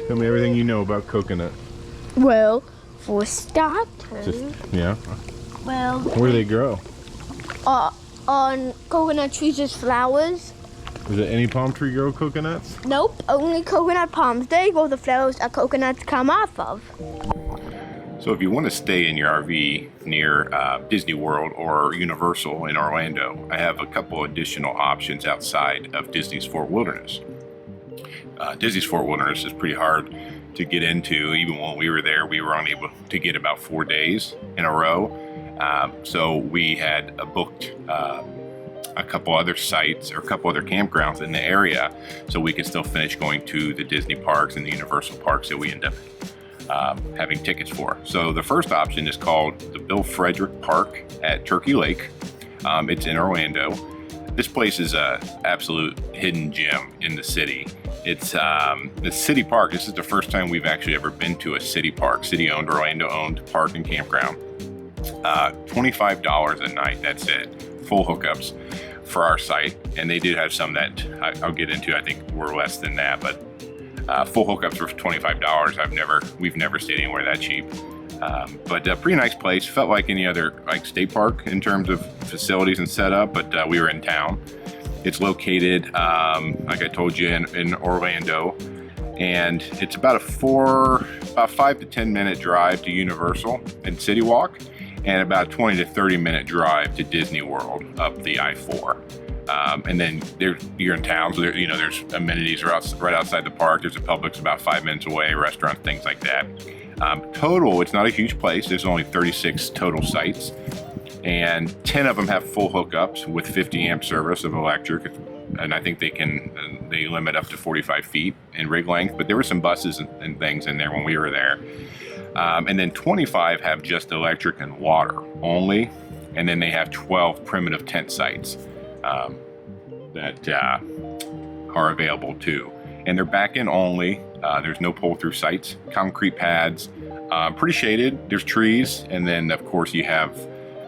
Tell me everything you know about coconut. Well, for starters, Yeah. well, Where do they grow? on coconut trees is flowers. Is it any palm tree grow coconuts? Nope, only coconut palms. They grow the flowers that coconuts come off of. So if you want to stay in your RV near Disney World or Universal in Orlando, I have a couple additional options outside of Disney's Fort Wilderness. Disney's Fort Wilderness is pretty hard to get into. Even when we were there, we were only able to get about 4 days in a row. So we had booked a couple other sites or a couple other campgrounds in the area so we could still finish going to the Disney parks and the Universal parks that we end up having tickets for. So the first option is called the Bill Frederick Park at Turkey Lake. It's in Orlando. This place is a absolute hidden gem in the city. It's the city park. This is the first time we've actually ever been to a city park, city-owned, Orlando-owned park and campground. $25 a night, that's it. Full hookups for our site. And they do have some that I'll get into, I think were less than that, but full hookups for $25. We've never stayed anywhere that cheap. But a pretty nice place. Felt like any other state park in terms of facilities and setup, but we were in town. It's located, like I told you, in Orlando, and it's about a 5 to 10 minute drive to Universal and City Walk, and about a 20 to 30 minute drive to Disney World up the I-4. And then you're in town, so there's amenities right outside the park. There's a Publix about 5 minutes away, restaurants, things like that. Total, it's not a huge place. There's only 36 total sites, and 10 of them have full hookups with 50 amp service of electric. And I think they limit up to 45 feet in rig length, but there were some buses and things in there when we were there. And then 25 have just electric and water only. And then they have 12 primitive tent sites that are available too. And they're back-in only. There's no pull-through sites, concrete pads, pretty shaded. There's trees, and then of course you have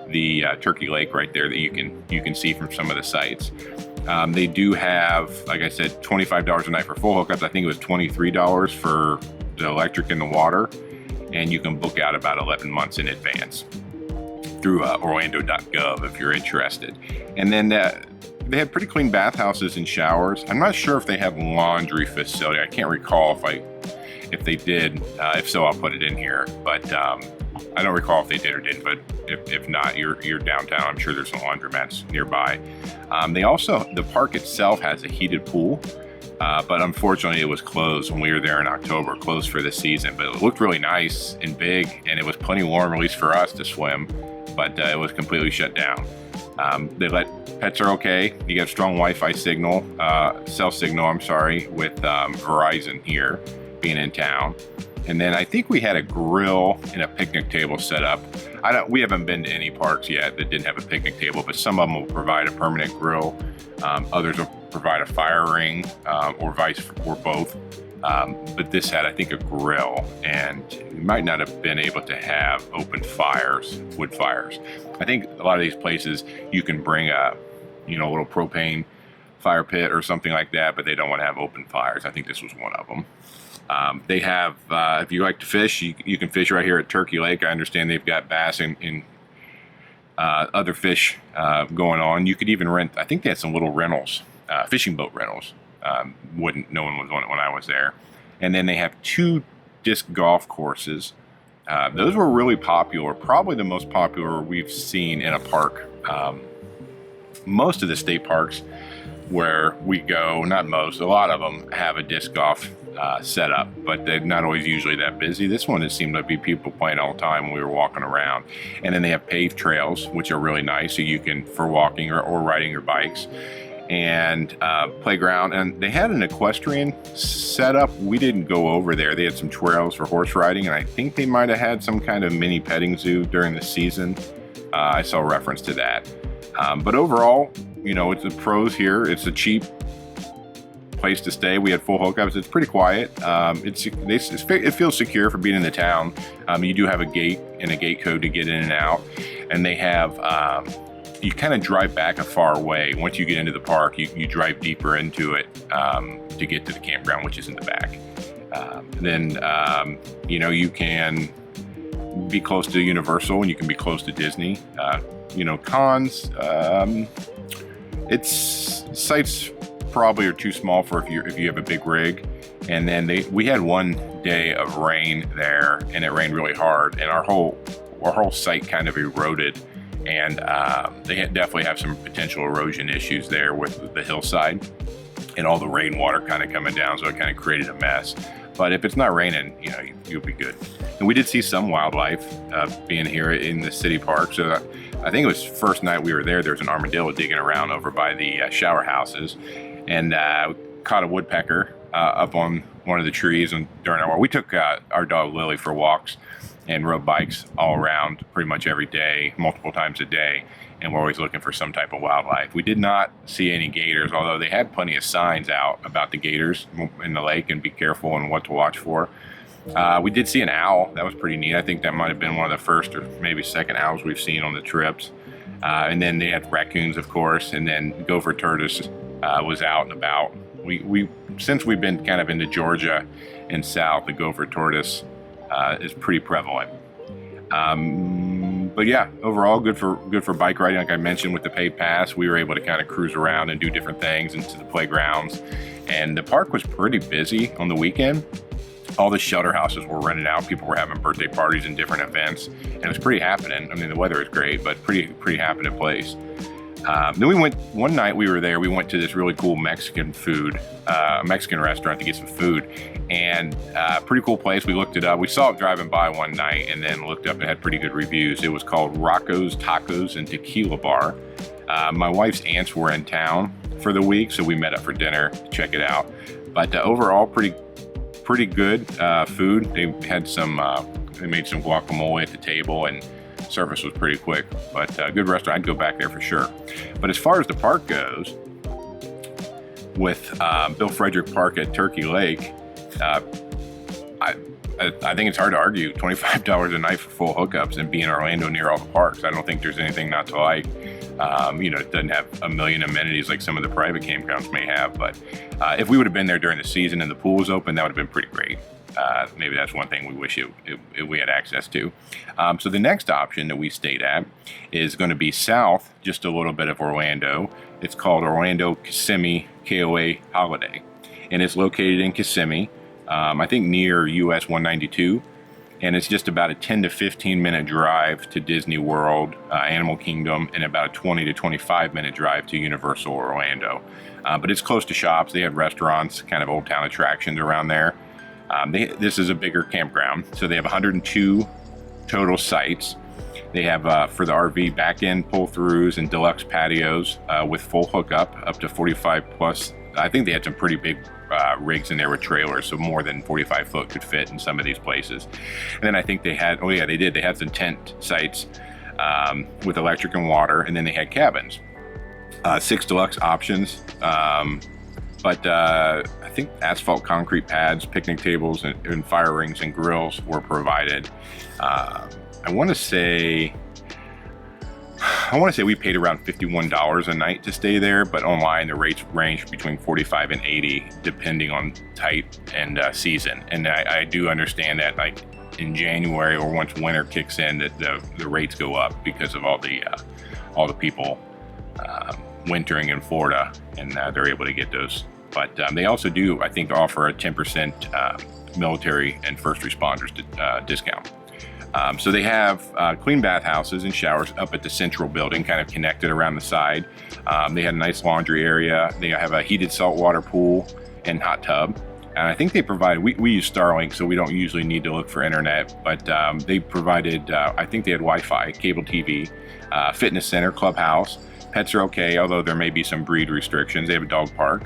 the Turkey Lake right there that you can see from some of the sites. They do have, like I said, $25 a night for full hookups. I think it was $23 for the electric and the water, and you can book out about 11 months in advance through orlando.gov if you're interested. And then they have pretty clean bathhouses and showers. I'm not sure if they have laundry facility. I can't recall if they did. If so, I'll put it in here. But I don't recall if they did or didn't. But if not, you're downtown. I'm sure there's some laundromats nearby. The park itself has a heated pool. But unfortunately, it was closed when we were there in October, closed for the season. But it looked really nice and big, and it was plenty warm, at least for us, to swim. But it was completely shut down. Pets are okay. You get a strong Wi-Fi signal, cell signal, with Verizon here, being in town. And then I think we had a grill and a picnic table set up. We haven't been to any parks yet that didn't have a picnic table, but some of them will provide a permanent grill. Others will provide a fire ring, or both. But this had, I think, a grill, and you might not have been able to have open fires, wood fires. I think a lot of these places you can bring a little propane fire pit or something like that, but they don't want to have open fires. I think this was one of them. They have, if you like to fish, you can fish right here at Turkey Lake. I understand they've got bass and other fish going on. You could even rent, I think they had some little rentals, fishing boat rentals. No one was on it when I was there. And then they have 2 disc golf courses. Those were really popular, probably the most popular we've seen in a park. Most of the state parks where we go, not most, a lot of them have a disc golf setup, but they're not always usually that busy. This one, it seemed to be people playing all the time when we were walking around. And then they have paved trails, which are really nice, so you can, for walking or riding your bikes. And playground, and they had an equestrian setup. We didn't go over there. They had some trails for horse riding, and I think they might have had some kind of mini petting zoo during the season. I saw reference to that. But overall, it's the pros here. It's a cheap place to stay. We had full hookups. It's pretty quiet. It feels secure for being in the town. You do have a gate and a gate code to get in and out, and they have. You kind of drive back a far way. Once you get into the park, you drive deeper into it to get to the campground, which is in the back. You know, you can be close to Universal and you can be close to Disney. You know, cons, its sites probably are too small for if you have a big rig. And then we had one day of rain there, and it rained really hard, and our whole site kind of eroded, and they definitely have some potential erosion issues there with the hillside and all the rainwater kind of coming down, so it kind of created a mess. But if it's not raining, you know, you'll be good. And we did see some wildlife being here in the city park. So I think it was first night we were there, there was an armadillo digging around over by the shower houses, and caught a woodpecker up on one of the trees. And during our walk, we took our dog Lily for walks and rode bikes all around pretty much every day, multiple times a day. And we're always looking for some type of wildlife. We did not see any gators, although they had plenty of signs out about the gators in the lake and be careful and what to watch for. We did see an owl. That was pretty neat. I think that might have been one of the first or maybe second owls we've seen on the trips. And then they had raccoons, of course, and then gopher tortoise was out and about. Since we've been kind of into Georgia and south, the gopher tortoise is pretty prevalent. But yeah, overall good for bike riding. Like I mentioned, with the paid pass, we were able to kind of cruise around and do different things into the playgrounds. And the park was pretty busy on the weekend. All the shelter houses were rented out. People were having birthday parties and different events, and it was pretty happening. I mean, the weather was great, but pretty happening place. Then we went, one night we were there, we went to this really cool Mexican restaurant to get some food, and pretty cool place. We looked it up. We saw it driving by one night and then looked up and had pretty good reviews. It was called Rocco's Tacos and Tequila Bar. My wife's aunts were in town for the week, so we met up for dinner to check it out. But overall, pretty good food. They had they made some guacamole at the table, and service was pretty quick, but good restaurant. I'd go back there for sure. But as far as the park goes, with Bill Frederick Park at Turkey Lake, I think it's hard to argue $25 a night for full hookups and be in Orlando near all the parks. I don't think there's anything not to like. You know, it doesn't have a million amenities like some of the private campgrounds may have, but if we would have been there during the season and the pool was open, that would have been pretty great. Maybe that's one thing we wish we had access to. So the next option that we stayed at is going to be south, just a little bit of Orlando. It's called Orlando Kissimmee KOA Holiday, and it's located in Kissimmee, I think near US 192, and it's just about a 10 to 15 minute drive to Disney World, Animal Kingdom, and about a 20 to 25 minute drive to Universal Orlando. But it's close to shops. They have restaurants, kind of old town attractions around there. This is a bigger campground, so they have 102 total sites. They have, for the RV, back-end pull-throughs and deluxe patios with full hookup, up to 45 plus. I think they had some pretty big rigs in there with trailers, so more than 45 foot could fit in some of these places. And then I think they had, they had some tent sites with electric and water, and then they had cabins. 6 deluxe options. But I think asphalt concrete pads, picnic tables, and fire rings and grills were provided. I want to say we paid around $51 a night to stay there, but online the rates range between $45 and $80 depending on type and season. And I do understand that, like in January or once winter kicks in, that the rates go up because of all the people wintering in Florida, and they're able to get those. But they also do, I think, offer a 10% military and first responders discount. So they have clean bathhouses and showers up at the central building, kind of connected around the side. They had a nice laundry area. They have a heated saltwater pool and hot tub. And I think they provide, we use Starlink, so we don't usually need to look for internet, but they provided, I think they had Wi-Fi, cable TV, fitness center, clubhouse. Pets are okay, although there may be some breed restrictions. They have a dog park,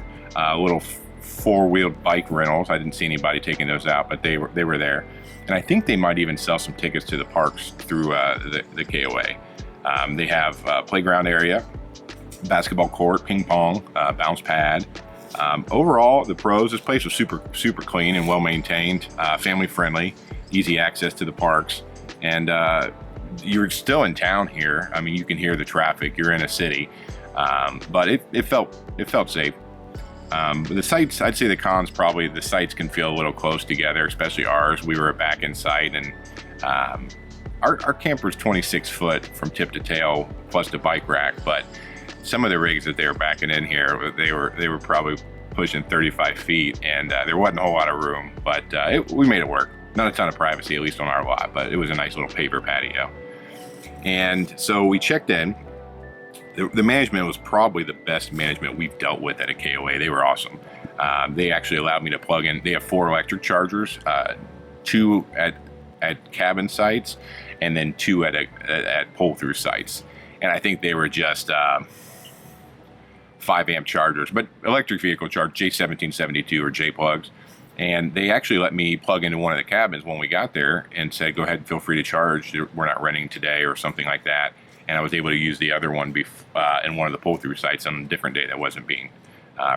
little four-wheeled bike rentals. I didn't see anybody taking those out, but they were there. And I think they might even sell some tickets to the parks through the KOA. They have a playground area, basketball court, ping pong, bounce pad. Overall, the pros, this place was super clean and well maintained, family friendly, easy access to the parks, and you're still in town here. I mean, you can hear the traffic. You're in a city, but it felt safe. But the sites, I'd say the cons probably the sites can feel a little close together, especially ours. We were back in site, and our camper's 26 foot from tip to tail plus the bike rack, but some of the rigs that they were backing in here, they were probably pushing 35 feet, and there wasn't a whole lot of room, but we made it work. Not a ton of privacy, at least on our lot, but it was a nice little paver patio. And so we checked in. The management was probably the best management we've dealt with at a KOA. They were awesome. They actually allowed me to plug in. They have 4 electric chargers, 2 at cabin sites, and then 2 at pull-through sites. And I think they were just 5 amp chargers, but electric vehicle charge, J1772 or J plugs. And they actually let me plug into one of the cabins when we got there and said, go ahead and feel free to charge. We're not renting today or something like that. And I was able to use the other one in one of the pull-through sites on a different day that wasn't being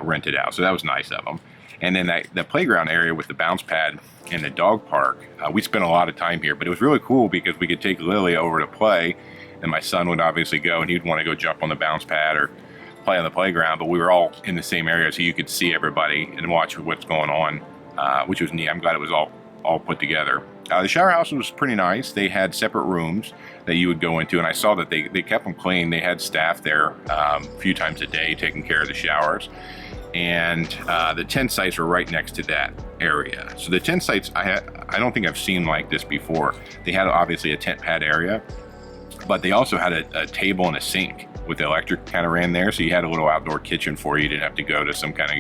rented out. So that was nice of them. And then the playground area with the bounce pad and the dog park, we spent a lot of time here, but it was really cool because we could take Lily over to play, and my son would obviously go, and he'd want to go jump on the bounce pad or play on the playground, but we were all in the same area, so you could see everybody and watch what's going on, which was neat. I'm glad it was all put together. The shower house was pretty nice. They had separate rooms that you would go into, and I saw that they kept them clean. They had staff there a few times a day taking care of the showers. And the tent sites were right next to that area. So the tent sites, I don't think I've seen like this before. They had obviously a tent pad area, but they also had a table and a sink with the electric kind of ran there. So you had a little outdoor kitchen for you. You didn't have to go to some kind of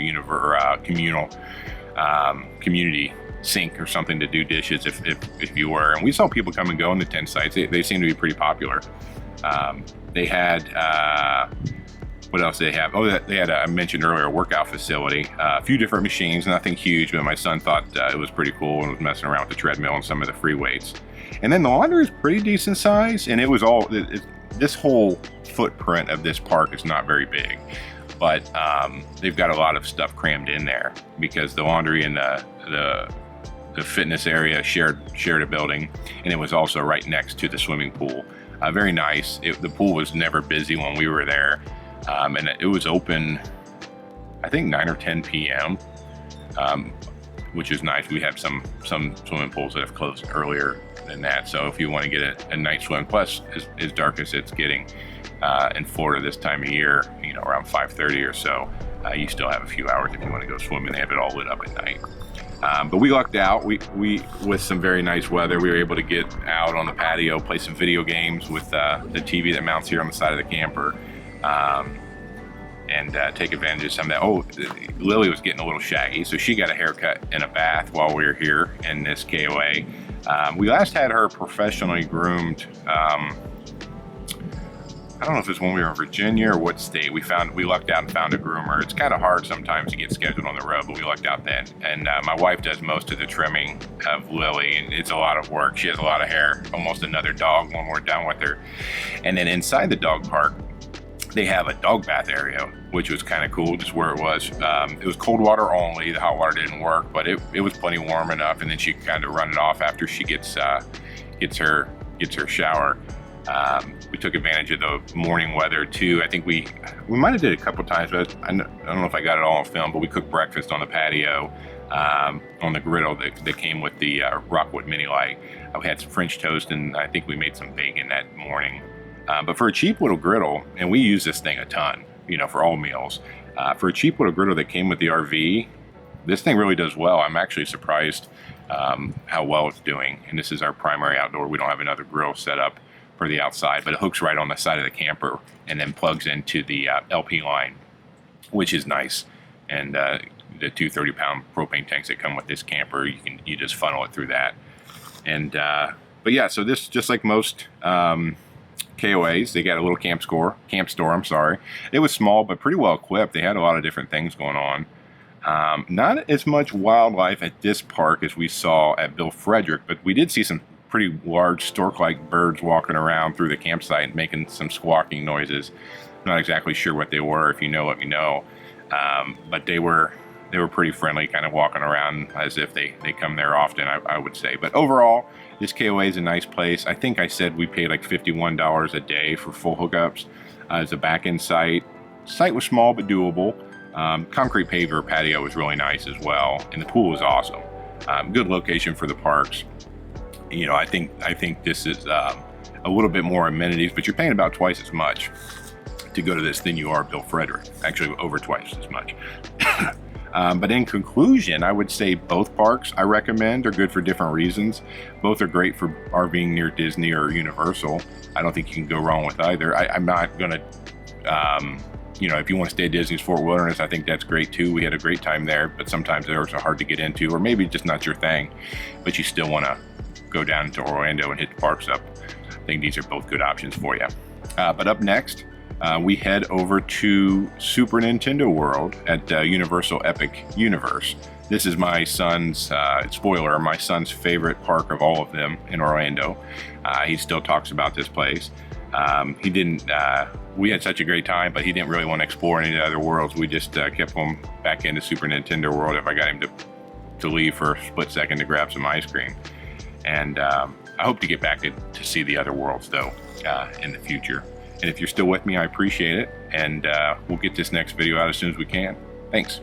community sink or something to do dishes if you were. And we saw people come and go in the tent sites. They seem to be pretty popular. They had, what else did they have? Oh, they had, I mentioned earlier, a workout facility. A few different machines, nothing huge, but my son thought it was pretty cool and was messing around with the treadmill and some of the free weights. And then the laundry is pretty decent size, and it was all, this whole footprint of this park is not very big, but they've got a lot of stuff crammed in there because the laundry and the fitness area shared a building, and it was also right next to the swimming pool. Very nice. The pool was never busy when we were there, and it was open, I think 9 or 10 p.m., which is nice. We have some swimming pools that have closed earlier than that, so if you want to get a night swim, plus as dark as it's getting in Florida this time of year, you know, around 5:30 or so, you still have a few hours if you want to go swimming. They have it all lit up at night. But we lucked out. We with some very nice weather, we were able to get out on the patio, play some video games with the TV that mounts here on the side of the camper, and take advantage of some of that. Oh, Lily was getting a little shaggy, so she got a haircut and a bath while we were here in this KOA. We last had her professionally groomed, I don't know if it's when we were in Virginia or what state. We lucked out and found a groomer. It's kind of hard sometimes to get scheduled on the road, but we lucked out then. And my wife does most of the trimming of Lily, and it's a lot of work. She has a lot of hair, almost another dog when we're done with her. And then inside the dog park, they have a dog bath area, which was kind of cool, just where it was. It was cold water only. The hot water didn't work, but it was plenty warm enough. And then she could kind of run it off after she gets her shower. We took advantage of the morning weather too. I think we might have did it a couple times, but I don't know if I got it all on film, but we cooked breakfast on the patio, on the griddle that came with the Rockwood Mini Lite. We had some French toast, and I think we made some bacon that morning. But for a cheap little griddle, and we use this thing a ton, you know, for all meals, for a cheap little griddle that came with the RV, this thing really does well. I'm actually surprised how well it's doing. And this is our primary outdoor. We don't have another grill set up for the outside, but it hooks right on the side of the camper and then plugs into the LP line, which is nice. And the 2 30-pound propane tanks that come with this camper, you just funnel it through that. And but yeah, so this, just like most KOAs, they got a little camp store. It was small but pretty well equipped. They had a lot of different things going on. Not as much wildlife at this park as we saw at Bill Frederick, but we did see some pretty large stork-like birds walking around through the campsite and making some squawking noises. Not exactly sure what they were. If you know, let me know. But they were pretty friendly, kind of walking around as if they come there often, I would say. But overall, this KOA is a nice place. I think I said we paid like $51 a day for full hookups as a back-end site. Site was small but doable. Concrete paver patio was really nice as well, and the pool was awesome. Good location for the parks. You know, I think this is a little bit more amenities, but you're paying about twice as much to go to this than you are Bill Frederick. Actually, over twice as much. But in conclusion, I would say both parks I recommend are good for different reasons. Both are great for RVing near Disney or Universal. I don't think you can go wrong with either. I'm not gonna, you know, if you want to stay at Disney's Fort Wilderness, I think that's great too. We had a great time there, but sometimes they're also hard to get into, or maybe just not your thing, but you still want to go down to Orlando and hit the parks up. I think these are both good options for you. But up next, we head over to Super Nintendo World at Universal Epic Universe. This is my son's, spoiler, my son's favorite park of all of them in Orlando. He still talks about this place. He didn't, we had such a great time, but he didn't really want to explore any of the other worlds. We just kept him back into Super Nintendo World if I got him to leave for a split second to grab some ice cream. And I hope to get back to see the other worlds though in the future. And if you're still with me, I appreciate it. And we'll get this next video out as soon as we can. Thanks.